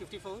54।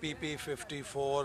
PP 54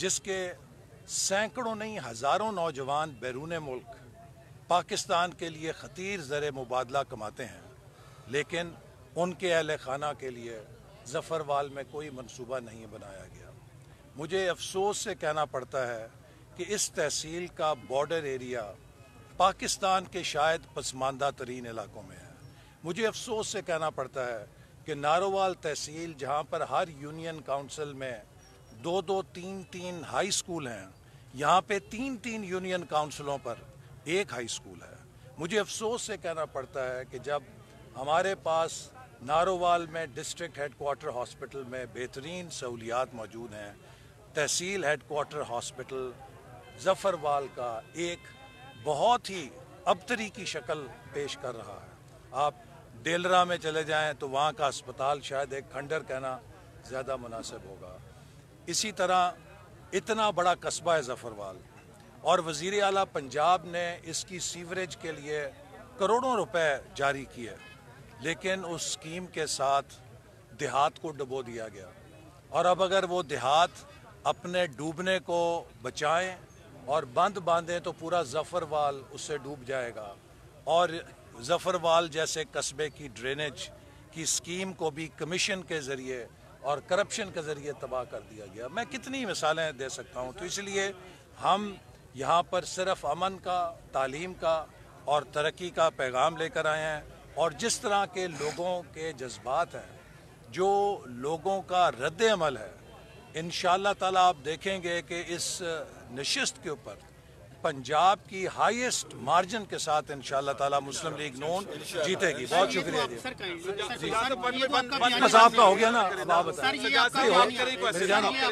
جس کے سینکڑوں نہیں ہزاروں نوجوان بیرون ملک پاکستان کے لیے خطیر زر مبادلہ کماتے ہیں، لیکن ان کے اہل خانہ کے لیے ظفروال میں کوئی منصوبہ نہیں بنایا گیا۔ مجھے افسوس سے کہنا پڑتا ہے کہ اس تحصیل کا بارڈر ایریا پاکستان کے شاید پسماندہ ترین علاقوں میں ہے۔ مجھے افسوس سے کہنا پڑتا ہے کہ نارووال تحصیل، جہاں پر ہر یونین کاؤنسل میں 2 3 ہائی سکول ہیں، یہاں پہ 3 یونین کاؤنسلوں پر 1 ہائی سکول ہے۔ مجھے افسوس سے کہنا پڑتا ہے کہ جب ہمارے پاس نارووال میں ڈسٹرکٹ ہیڈ کوارٹر ہاسپٹل میں بہترین سہولیات موجود ہیں، تحصیل ہیڈ کوارٹر ہاسپٹل ظفروال کا ایک بہت ہی ابتری کی شکل پیش کر رہا ہے۔ آپ ڈیلرا میں چلے جائیں تو وہاں کا ہسپتال شاید ایک کھنڈر کہنا زیادہ مناسب ہوگا۔ اسی طرح اتنا بڑا قصبہ ہے ظفروال، اور وزیر اعلیٰ پنجاب نے اس کی سیوریج کے لیے کروڑوں روپے جاری کیے، لیکن اس اسکیم کے ساتھ دیہات کو ڈبو دیا گیا، اور اب اگر وہ دیہات اپنے ڈوبنے کو بچائیں اور بند باندھیں تو پورا ظفروال اس سے ڈوب جائے گا، اور ظفروال جیسے قصبے کی ڈرینیج کی اسکیم کو بھی کمیشن کے ذریعے اور کرپشن کے ذریعے تباہ کر دیا گیا۔ میں کتنی مثالیں دے سکتا ہوں، تو اس لیے ہم یہاں پر صرف امن کا، تعلیم کا اور ترقی کا پیغام لے کر آئے ہیں، اور جس طرح کے لوگوں کے جذبات ہیں، جو لوگوں کا رد عمل ہے، انشاءاللہ تعالیٰ آپ دیکھیں گے کہ اس نشست کے اوپر پنجاب کی ہائیسٹ مارجن کے ساتھ انشاءاللہ تعالیٰ مسلم لیگ نون جیتے گی۔ بہت شکریہ جی۔ بس آپ کا ہو گیا نا، اب آپ بتائیں،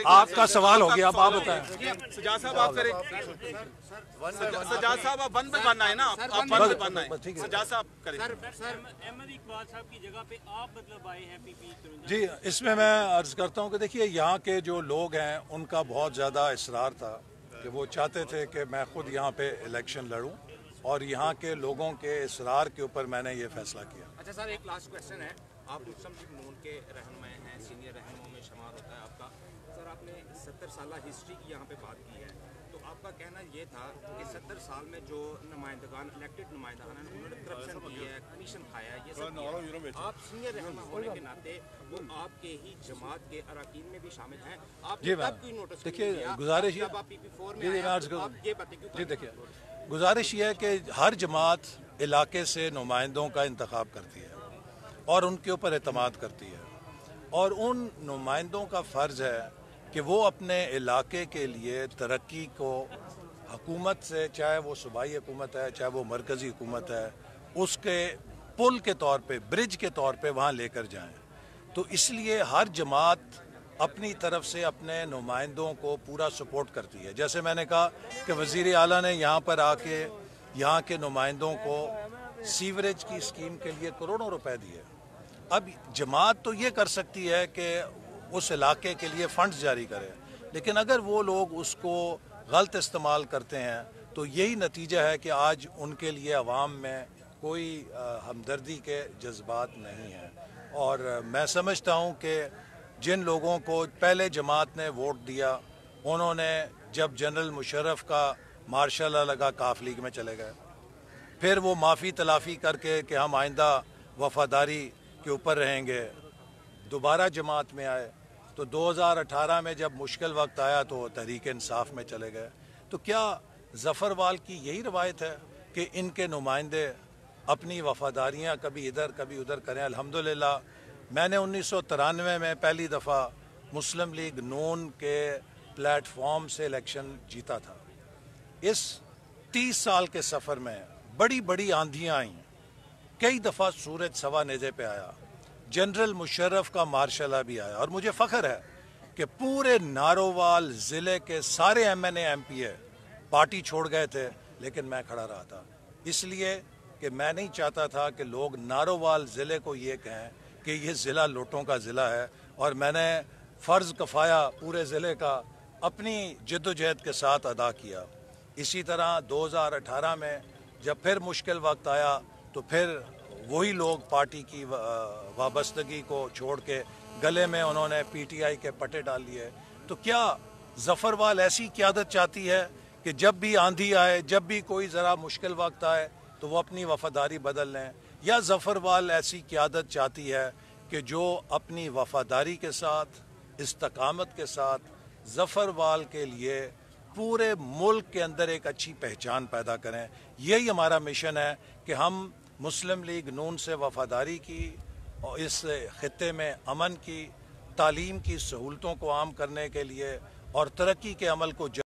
آپ کا سوال ہو گیا، اب آپ بتائیں۔ سجاد صاحب آپ کریں، سجاد صاحب آپ بند بننا ہے نا، آپ بند بننا ہے، سجاد صاحب کریں۔ سر احمد اقبال صاحب کی جگہ پہ آپ مطلب آئے ہیں PP جی، اس میں عرض کرتا ہوں کہ دیکھیے یہاں کے جو لوگ ہیں ان کا بہت زیادہ اصرار تھا کہ وہ چاہتے تھے کہ میں خود یہاں پہ الیکشن لڑوں، اور یہاں کے لوگوں کے اصرار کے اوپر میں نے یہ فیصلہ کیا۔ اچھا سر، ایک لاسٹ کویسچن ہے، آپ مسلم لیگ نون کے رہنما ہیں، سینئر رہنماؤں میں شمار ہوتا ہے آپ کا۔ سر آپ نے 70 سالہ ہسٹری کی یہاں پہ بات کی ہے، تو آپ کا کہنا یہ تھا کہ 70 سال میں جو نمائندگان، الیکٹڈ نمائندگان ہیں، انہوں نے کرپشن کی ہے، کمیشن کھایا ہے، یہ سب کیا ہے۔ آپ سینئر رہنما ہونے کے ناطے وہ آپ کے ہی جماعت کے اراکین میں بھی شامل ہیں، آپ نے تب کوئی نوٹس دیکھیے نہیں کیا گزارش جب آپ PP4 میں آئے ہیں، تو آپ یہ باتیں کیوں جی کرتے دیکھیے گزارش یہ ہے کہ ہر جماعت علاقے سے نمائندوں کا انتخاب کرتی ہے اور ان کے اوپر اعتماد کرتی ہے، اور ان نمائندوں کا فرض ہے کہ وہ اپنے علاقے کے لیے ترقی کو حکومت سے، چاہے وہ صوبائی حکومت ہے چاہے وہ مرکزی حکومت ہے، اس کے پل کے طور پہ، برج کے طور پہ وہاں لے کر جائیں۔ تو اس لیے ہر جماعت اپنی طرف سے اپنے نمائندوں کو پورا سپورٹ کرتی ہے۔ جیسے میں نے کہا کہ وزیر اعلیٰ نے یہاں پر آ کے یہاں کے نمائندوں کو سیوریج کی اسکیم کے لیے کروڑوں روپے دیے۔ اب جماعت تو یہ کر سکتی ہے کہ اس علاقے کے لیے فنڈز جاری کرے، لیکن اگر وہ لوگ اس کو غلط استعمال کرتے ہیں تو یہی نتیجہ ہے کہ آج ان کے لیے عوام میں کوئی ہمدردی کے جذبات نہیں ہیں۔ اور میں سمجھتا ہوں کہ جن لوگوں کو پہلے جماعت نے ووٹ دیا، انہوں نے جب جنرل مشرف کا مارشل لا لگا کاف لیگ میں چلے گئے، پھر وہ معافی تلافی کر کے کہ ہم آئندہ وفاداری کے اوپر رہیں گے، دوبارہ جماعت میں آئے، تو 2018 میں جب مشکل وقت آیا تو تحریک انصاف میں چلے گئے۔ تو کیا ظفروال کی یہی روایت ہے کہ ان کے نمائندے اپنی وفاداریاں کبھی ادھر کبھی ادھر کریں؟ الحمدللہ میں نے 1993 میں پہلی دفعہ مسلم لیگ نون کے پلیٹ فارم سے الیکشن جیتا تھا۔ اس 30 سال کے سفر میں بڑی بڑی آندھیاں آئیں، کئی دفعہ سورج سوا نیزے پہ آیا، جنرل مشرف کا مارشل لا بھی آیا، اور مجھے فخر ہے کہ پورے نارووال ضلع کے سارے MNA MPA پارٹی چھوڑ گئے تھے لیکن میں کھڑا رہا تھا، اس لیے کہ میں نہیں چاہتا تھا کہ لوگ نارووال ضلع کو یہ کہیں کہ یہ ضلع لوٹوں کا ضلع ہے، اور میں نے فرض کفایہ پورے ضلع کا اپنی جد و جہد کے ساتھ ادا کیا۔ اسی طرح 2018 میں جب پھر مشکل وقت آیا تو پھر وہی لوگ پارٹی کی وابستگی کو چھوڑ کے گلے میں انہوں نے PTI کے پٹے ڈال لیے۔ تو کیا ظفر وال ایسی قیادت چاہتی ہے کہ جب بھی آندھی آئے، جب بھی کوئی ذرا مشکل وقت آئے تو وہ اپنی وفاداری بدل لیں، یا ظفر وال ایسی قیادت چاہتی ہے کہ جو اپنی وفاداری کے ساتھ، استقامت کے ساتھ ظفر وال کے لیے پورے ملک کے اندر ایک اچھی پہچان پیدا کریں. یہی ہمارا مشن ہے کہ ہم مسلم لیگ نون سے وفاداری کی اور اس خطے میں امن کی، تعلیم کی سہولتوں کو عام کرنے کے لیے اور ترقی کے عمل کو